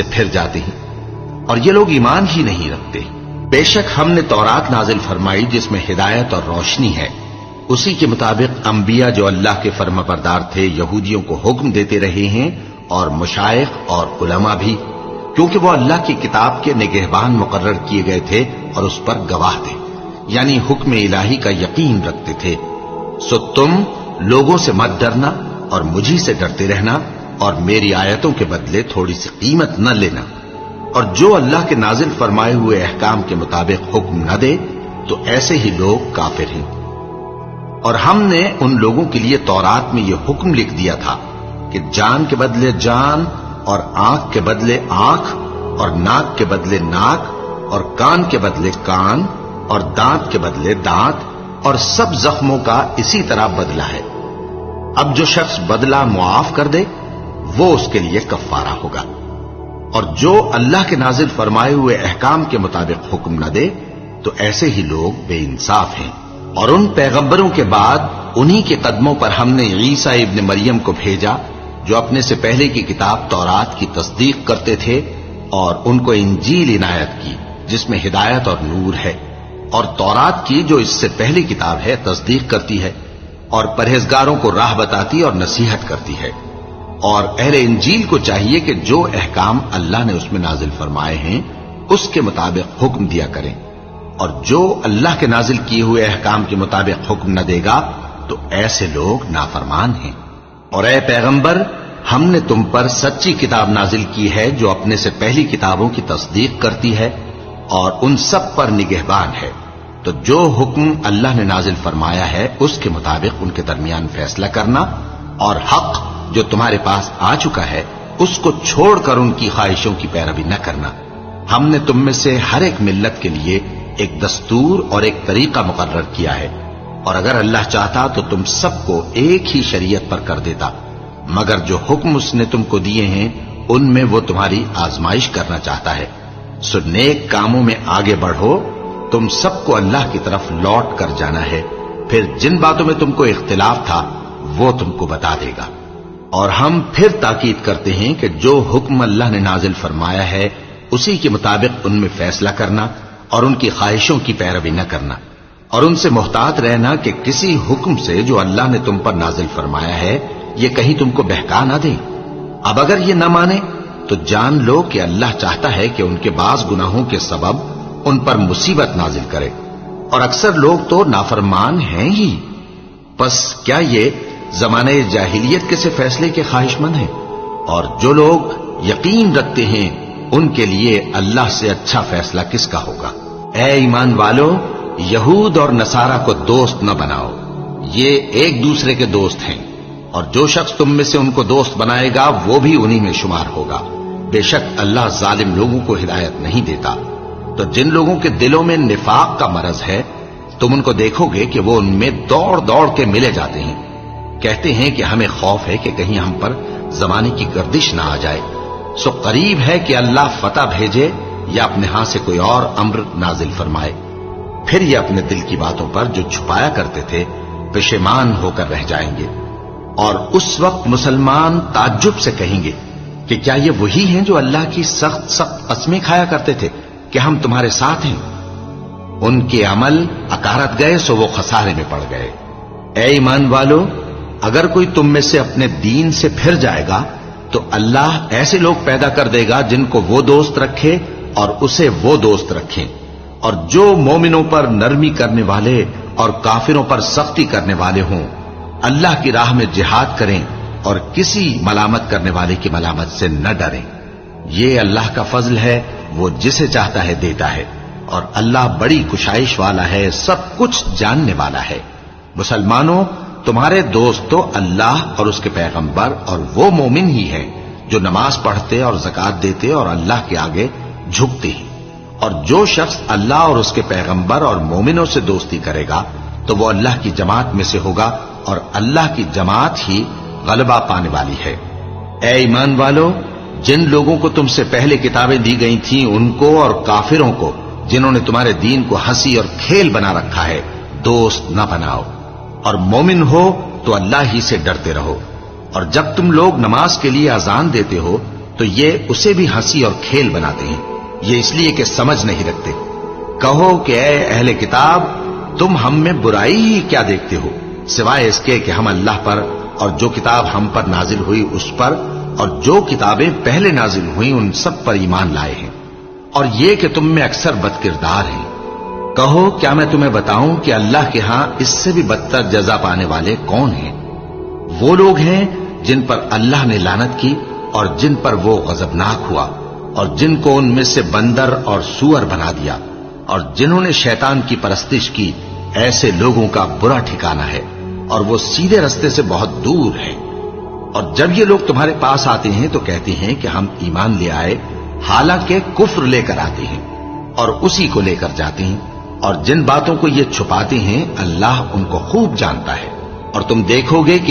سے پھر جاتے ہیں اور یہ لوگ ایمان ہی نہیں رکھتے۔ بے شک ہم نے تورات نازل فرمائی جس میں ہدایت اور روشنی ہے، اسی کے مطابق انبیاء جو اللہ کے فرما بردار تھے یہودیوں کو حکم دیتے رہے ہیں، اور مشائخ اور علماء بھی، کیونکہ وہ اللہ کی کتاب کے نگہبان مقرر کیے گئے تھے اور اس پر گواہ تھے، یعنی حکم الہی کا یقین رکھتے تھے۔ سو تم لوگوں سے مت ڈرنا اور مجھی سے ڈرتے رہنا، اور میری آیتوں کے بدلے تھوڑی سی قیمت نہ لینا، اور جو اللہ کے نازل فرمائے ہوئے احکام کے مطابق حکم نہ دے تو ایسے ہی لوگ کافر ہیں۔ اور ہم نے ان لوگوں کے لیے تورات میں یہ حکم لکھ دیا تھا کہ جان کے بدلے جان، اور آنکھ کے بدلے آنکھ، اور ناک کے بدلے ناک، اور کان کے بدلے کان، اور دانت کے بدلے دانت، اور سب زخموں کا اسی طرح بدلہ ہے۔ اب جو شخص بدلہ معاف کر دے وہ اس کے لیے کفارہ ہوگا، اور جو اللہ کے نازل فرمائے ہوئے احکام کے مطابق حکم نہ دے تو ایسے ہی لوگ بے انصاف ہیں۔ اور ان پیغمبروں کے بعد انہی کے قدموں پر ہم نے عیسیٰ ابن مریم کو بھیجا جو اپنے سے پہلے کی کتاب تورات کی تصدیق کرتے تھے، اور ان کو انجیل عنایت کی جس میں ہدایت اور نور ہے، اور تورات کی جو اس سے پہلی کتاب ہے تصدیق کرتی ہے، اور پرہیزگاروں کو راہ بتاتی اور نصیحت کرتی ہے۔ اور اہل انجیل کو چاہیے کہ جو احکام اللہ نے اس میں نازل فرمائے ہیں اس کے مطابق حکم دیا کریں، اور جو اللہ کے نازل کیے ہوئے احکام کے مطابق حکم نہ دے گا تو ایسے لوگ نافرمان ہیں۔ اور اے پیغمبر، ہم نے تم پر سچی کتاب نازل کی ہے جو اپنے سے پہلی کتابوں کی تصدیق کرتی ہے اور ان سب پر نگہبان ہے، تو جو حکم اللہ نے نازل فرمایا ہے اس کے مطابق ان کے درمیان فیصلہ کرنا، اور حق جو تمہارے پاس آ چکا ہے اس کو چھوڑ کر ان کی خواہشوں کی پیروی نہ کرنا۔ ہم نے تم میں سے ہر ایک ملت کے لیے ایک دستور اور ایک طریقہ مقرر کیا ہے، اور اگر اللہ چاہتا تو تم سب کو ایک ہی شریعت پر کر دیتا، مگر جو حکم اس نے تم کو دیے ہیں ان میں وہ تمہاری آزمائش کرنا چاہتا ہے۔ سو نیک کاموں میں آگے بڑھو، تم سب کو اللہ کی طرف لوٹ کر جانا ہے، پھر جن باتوں میں تم کو اختلاف تھا وہ تم کو بتا دے گا۔ اور ہم پھر تاکید کرتے ہیں کہ جو حکم اللہ نے نازل فرمایا ہے اسی کے مطابق ان میں فیصلہ کرنا اور ان کی خواہشوں کی پیروی نہ کرنا، اور ان سے محتاط رہنا کہ کسی حکم سے جو اللہ نے تم پر نازل فرمایا ہے یہ کہیں تم کو بہکا نہ دے۔ اب اگر یہ نہ مانے تو جان لو کہ اللہ چاہتا ہے کہ ان کے بعض گناہوں کے سبب ان پر مصیبت نازل کرے، اور اکثر لوگ تو نافرمان ہیں ہی۔ پس کیا یہ زمانے جاہلیت کے سے فیصلے کے خواہش مند ہیں؟ اور جو لوگ یقین رکھتے ہیں ان کے لیے اللہ سے اچھا فیصلہ کس کا ہوگا؟ اے ایمان والو، یہود اور نصارہ کو دوست نہ بناؤ، یہ ایک دوسرے کے دوست ہیں، اور جو شخص تم میں سے ان کو دوست بنائے گا وہ بھی انہی میں شمار ہوگا۔ بے شک اللہ ظالم لوگوں کو ہدایت نہیں دیتا۔ تو جن لوگوں کے دلوں میں نفاق کا مرض ہے تم ان کو دیکھو گے کہ وہ ان میں دوڑ دوڑ کے ملے جاتے ہیں، کہتے ہیں کہ ہمیں خوف ہے کہ کہیں ہم پر زمانے کی گردش نہ آ جائے۔ سو قریب ہے کہ اللہ فتح بھیجے یا اپنے ہاں سے کوئی اور امر نازل فرمائے، پھر یہ اپنے دل کی باتوں پر جو چھپایا کرتے تھے پشیمان ہو کر رہ جائیں گے۔ اور اس وقت مسلمان تعجب سے کہیں گے کہ کیا یہ وہی ہیں جو اللہ کی سخت سخت قسمیں کھایا کرتے تھے کہ ہم تمہارے ساتھ ہیں؟ ان کے عمل اکارت گئے سو وہ خسارے میں پڑ گئے۔ اے ایمان والو، اگر کوئی تم میں سے اپنے دین سے پھر جائے گا تو اللہ ایسے لوگ پیدا کر دے گا جن کو وہ دوست رکھے اور اسے وہ دوست رکھیں، اور جو مومنوں پر نرمی کرنے والے اور کافروں پر سختی کرنے والے ہوں، اللہ کی راہ میں جہاد کریں اور کسی ملامت کرنے والے کی ملامت سے نہ ڈریں۔ یہ اللہ کا فضل ہے، وہ جسے چاہتا ہے دیتا ہے، اور اللہ بڑی کشائش والا ہے، سب کچھ جاننے والا ہے۔ مسلمانوں، تمہارے دوست تو اللہ اور اس کے پیغمبر اور وہ مومن ہی ہیں جو نماز پڑھتے اور زکوٰۃ دیتے اور اللہ کے آگے جھکتے ہیں۔ اور جو شخص اللہ اور اس کے پیغمبر اور مومنوں سے دوستی کرے گا تو وہ اللہ کی جماعت میں سے ہوگا، اور اللہ کی جماعت ہی غلبہ پانے والی ہے۔ اے ایمان والو، جن لوگوں کو تم سے پہلے کتابیں دی گئی تھیں ان کو اور کافروں کو جنہوں نے تمہارے دین کو ہنسی اور کھیل بنا رکھا ہے دوست نہ بناؤ، اور مومن ہو تو اللہ ہی سے ڈرتے رہو۔ اور جب تم لوگ نماز کے لیے اذان دیتے ہو تو یہ اسے بھی ہنسی اور کھیل بناتے ہیں، یہ اس لیے کہ سمجھ نہیں رکھتے۔ کہو کہ اے اہل کتاب، تم ہم میں برائی ہی کیا دیکھتے ہو، سوائے اس کے کہ ہم اللہ پر اور جو کتاب ہم پر نازل ہوئی اس پر اور جو کتابیں پہلے نازل ہوئیں ان سب پر ایمان لائے ہیں، اور یہ کہ تم میں اکثر بد کردار ہیں۔ کہو کیا میں تمہیں بتاؤں کہ اللہ کے ہاں اس سے بھی بدتر جزا پانے والے کون ہیں؟ وہ لوگ ہیں جن پر اللہ نے لعنت کی اور جن پر وہ غضبناک ہوا، اور جن کو ان میں سے بندر اور سور بنا دیا، اور جنہوں نے شیطان کی پرستش کی، ایسے لوگوں کا برا ٹھکانہ ہے اور وہ سیدھے رستے سے بہت دور ہے۔ اور جب یہ لوگ تمہارے پاس آتے ہیں تو کہتے ہیں کہ ہم ایمان لے آئے، حالانکہ کفر لے کر آتے ہیں اور اسی کو لے کر جاتے ہیں، اور جن باتوں کو یہ چھپاتے ہیں اللہ ان کو خوب جانتا ہے۔ اور تم دیکھو گے کہ